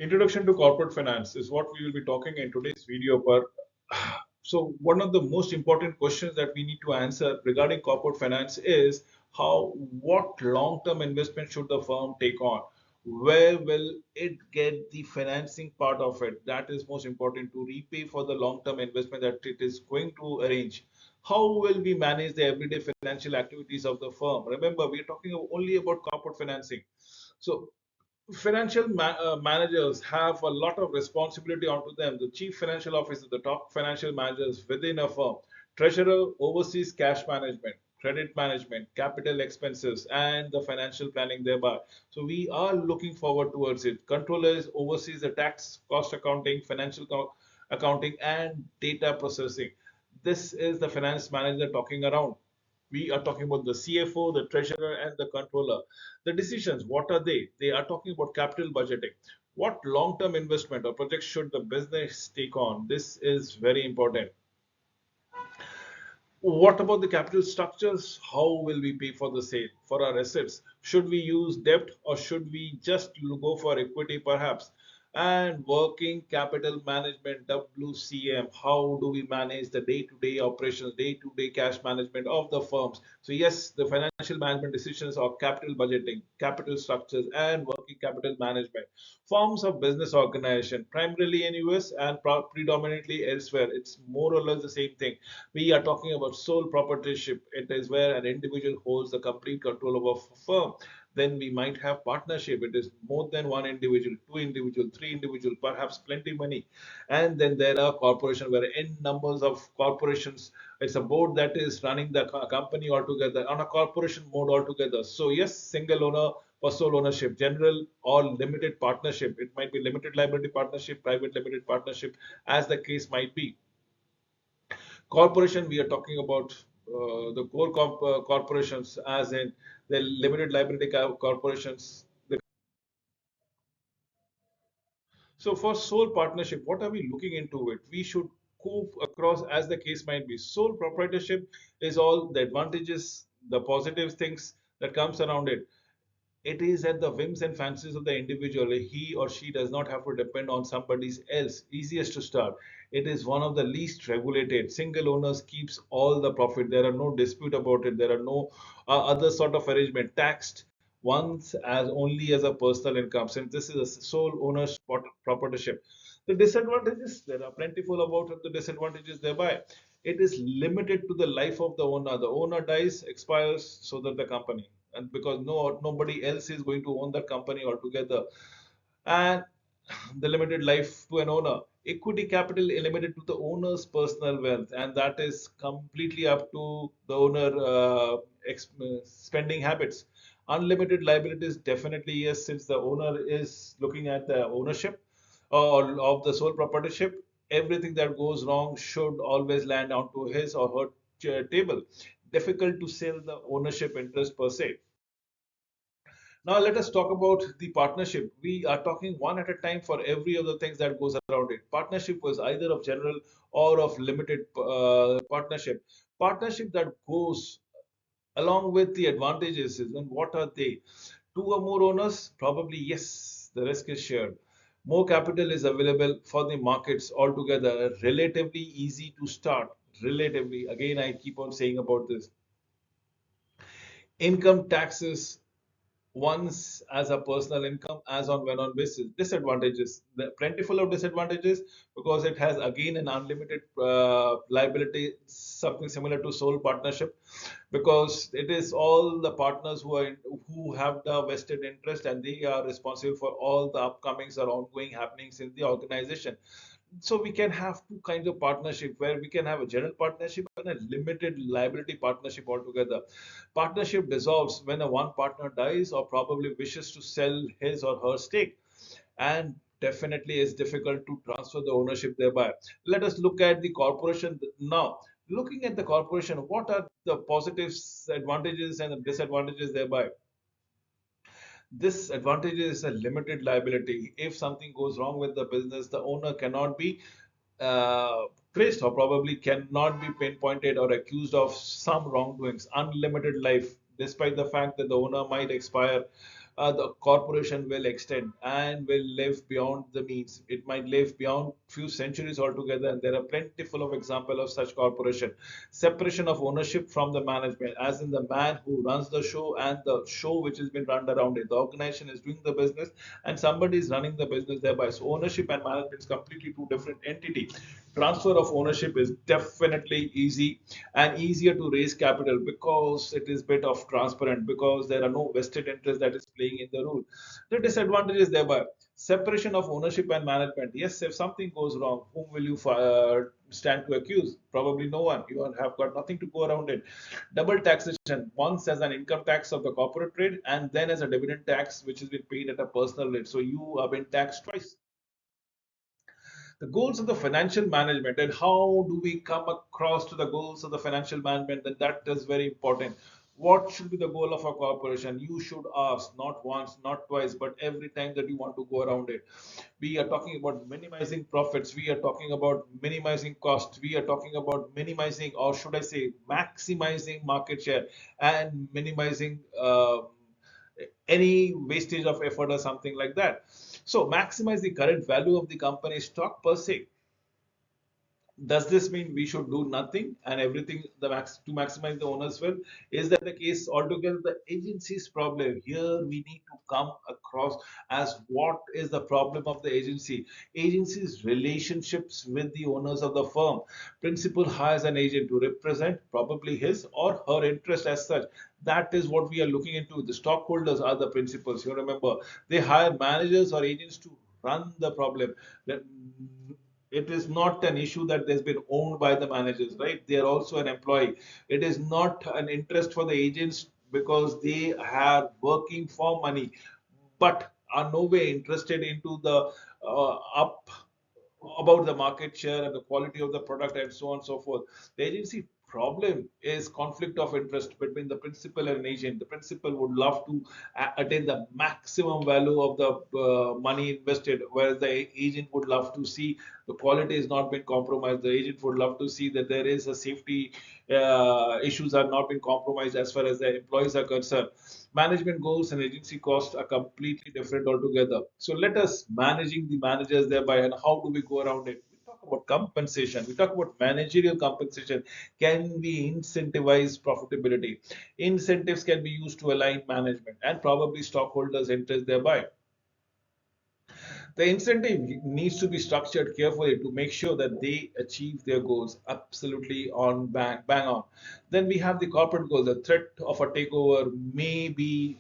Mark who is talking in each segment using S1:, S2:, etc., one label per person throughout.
S1: Introduction to corporate finance is what we will be talking in today's video. So one of the most important questions that we need to answer regarding corporate finance is what long-term investment should the firm take on? Where will it get the financing part of it? That is most important to repay for the long-term investment that it is going to arrange. How will we manage the everyday financial activities of the firm? Remember, we are talking only about corporate financing. So financial managers have a lot of responsibility onto them. The chief financial officer, the top financial managers within a firm, treasurer oversees cash management, credit management, capital expenses, and the financial planning thereby. So we are looking forward towards it. Controllers oversees the tax, cost accounting, financial accounting, and data processing. This is the finance manager talking around. We are talking about the CFO, the treasurer, and the controller. The decisions, what are they? They are talking about capital budgeting. What long-term investment or project should the business take on? This is very important. What about the capital structures? How will we pay for the sale for our assets? Should we use debt or should we just go for equity perhaps? And working capital management, WCM. How do we manage the day-to-day operations, day-to-day cash management of the firms? So yes, the financial management decisions are capital budgeting, capital structures, and working capital management. Forms of business organization, primarily in US and predominantly elsewhere. It's more or less the same thing. We are talking about sole proprietorship. It is where an individual holds the complete control over a firm. Then we might have partnership. It is more than one individual, two individual, three individual, perhaps plenty money. And then there are corporations where n numbers of corporations. It's a board that is running the company altogether on a corporation mode altogether. So yes, single owner for sole ownership, general or limited partnership. It might be limited liability partnership, private limited partnership, as the case might be. Corporation, we are talking about the core corporations, as in the limited liability corporations. So for sole partnership, what are we looking into it? We should go across as the case might be. Sole proprietorship is all the advantages, the positive things that comes around it. It is at the whims and fancies of the individual. He or she does not have to depend on somebody else. Easiest to start. It is one of the least regulated. Single owners keeps all the profit. There are no dispute about it. There are no other sort of arrangement taxed once as only as a personal income. Since this is a sole owner's proprietorship, the disadvantages, there are plentiful about the disadvantages thereby. It is limited to the life of the owner. The owner dies, expires, so that the company, and because nobody else is going to own that company altogether. And the limited life to an owner. Equity capital limited to the owner's personal wealth, and that is completely up to the owner spending habits. Unlimited liabilities, definitely yes, since the owner is looking at the ownership or of the sole proprietorship. Everything that goes wrong should always land onto his or her table. Difficult to sell the ownership interest per se. Now let us talk about the partnership. We are talking one at a time for every other things that goes around it. Partnership was either of general or of limited partnership. Partnership that goes along with the advantages is, and what are they? Two or more owners? Probably yes. The risk is shared. More capital is available for the markets altogether. Relatively easy to start. Relatively, again, I keep on saying about this. Income taxes once as a personal income as on when on basis. Disadvantages, plentiful of disadvantages, because it has again an unlimited liability, something similar to sole partnership, because it is all the partners who have the vested interest and they are responsible for all the upcomings or ongoing happenings in the organization. So we can have two kinds of partnership where we can have a general partnership and a limited liability partnership altogether. Partnership dissolves when a one partner dies or probably wishes to sell his or her stake, and definitely it's difficult to transfer the ownership thereby. Let us look at the corporation now. Looking at the corporation, what are the positives, advantages, and the disadvantages thereby? This advantage is a limited liability. If something goes wrong with the business, the owner cannot be traced or probably cannot be pinpointed or accused of some wrongdoings. Unlimited life, despite the fact that the owner might expire the corporation will extend and will live beyond the means. It might live beyond few centuries altogether, and there are plentiful of example of such corporation. Separation of ownership from the management, as in the man who runs the show and the show which has been run around it. The organization is doing the business and somebody is running the business thereby. So ownership and management is completely two different entities. Transfer of ownership is definitely easy and easier to raise capital because it is bit of transparent, because there are no vested interest that is playing in the rule. The disadvantage is thereby separation of ownership and management. Yes, if something goes wrong, whom will you stand to accuse? Probably no one. You have got nothing to go around it. Double taxation, once as an income tax of the corporate trade and then as a dividend tax which has been paid at a personal rate. So you have been taxed twice. The goals of the financial management, and how do we come across to the goals of the financial management, and that is very important. What should be the goal of a corporation? You should ask not once, not twice, but every time that you want to go around it. We are talking about minimizing profits, we are talking about minimizing costs, we are talking about minimizing, or should I say maximizing market share, and minimizing any wastage of effort or something like that. So maximize the current value of the company stock per se. Does this mean we should do nothing and everything to maximize the owner's wealth? Is that the case altogether? The agency's problem here, we need to come across as what is the problem of the agency. Agency's relationships with the owners of the firm. Principal hires an agent to represent probably his or her interest as such. That is what we are looking into. The stockholders are the principals. You remember, they hire managers or agents to run the problem. It is not an issue that has been owned by the managers, right? They are also an employee. It is not an interest for the agents because they are working for money, but are no way interested into the up about the market share and the quality of the product and so on and so forth. The agency problem is conflict of interest between the principal and agent. The principal would love to attain the maximum value of the money invested, whereas the agent would love to see the quality is not been compromised. The agent would love to see that there is a safety issues are not been compromised as far as the employees are concerned. Management goals and agency costs are completely different altogether. So let us managing the managers thereby, and how do we go around it? We talk about compensation. We talk about managerial compensation. Can we incentivize profitability? Incentives can be used to align management and probably stockholders' interest thereby. The incentive needs to be structured carefully to make sure that they achieve their goals absolutely on bang on. Then we have the corporate goals. The threat of a takeover may be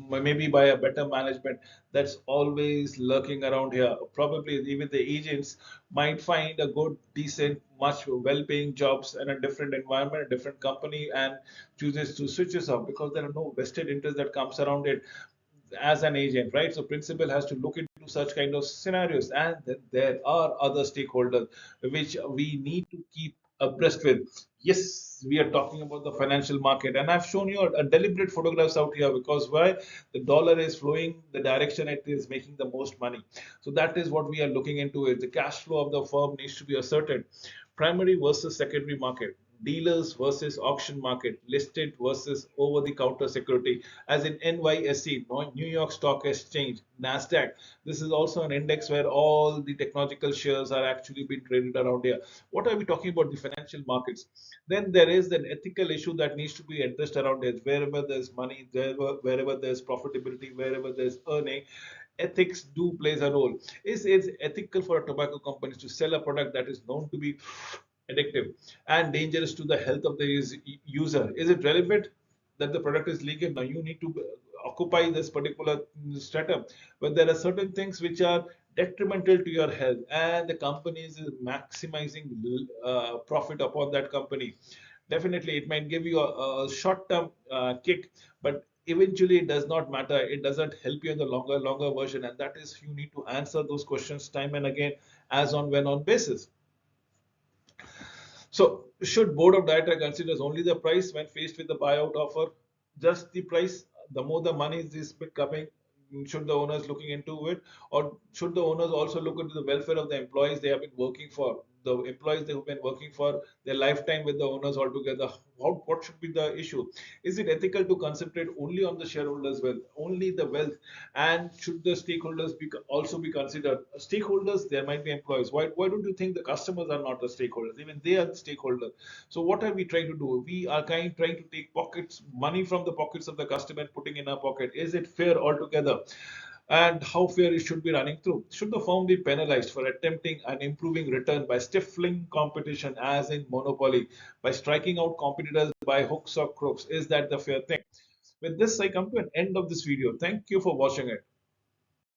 S1: maybe by a better management that's always lurking around here. Probably even the agents might find a good, decent, much well-paying jobs in a different environment, a different company, and chooses to switch this off because there are no vested interest that comes around it as an agent, right? So principal has to look into such kind of scenarios, and then there are other stakeholders which we need to keep abreast with. Yes, we are talking about the financial market, and I've shown you a deliberate photographs out here because why the dollar is flowing the direction it is making the most money. So that is what we are looking into. Is the cash flow of the firm needs to be ascertained. Primary versus secondary market, dealers versus auction market, listed versus over the counter security, as in NYSE, New York Stock Exchange, NASDAQ. This is also an index where all the technological shares are actually being traded around here. What are we talking about? The financial markets. Then there is an ethical issue that needs to be addressed around it. Wherever there's money, wherever there's profitability, wherever there's earning, ethics do plays a role. Is it ethical for a tobacco company to sell a product that is known to be addictive and dangerous to the health of the user? Is it relevant that the product is legal? Now you need to occupy this particular stratum, but there are certain things which are detrimental to your health, and the company is maximizing profit upon that company. Definitely, it might give you a short-term kick, but eventually it does not matter. It doesn't help you in the longer version, and that is you need to answer those questions time and again, as on when on basis. So, should board of director considers only the price when faced with the buyout offer? Just the price? The more the money is becoming, should the owners looking into it, or should the owners also look into the welfare of the employees they have been working for? the employees that have been working for their lifetime with the owners altogether. What should be the issue? Is it ethical to concentrate only on the shareholders' wealth, only the wealth, and should the stakeholders be also be considered? Stakeholders, there might be employees. Why don't you think the customers are not the stakeholders? Even they are the stakeholders. So what are we trying to do? We are trying to take pockets money from the pockets of the customer and putting in our pocket. Is it fair altogether? And how fair it should be running through? Should the firm be penalized for attempting an improving return by stifling competition, as in monopoly, by striking out competitors by hooks or crooks? Is that the fair thing? With this, I come to an end of this video. Thank you for watching it.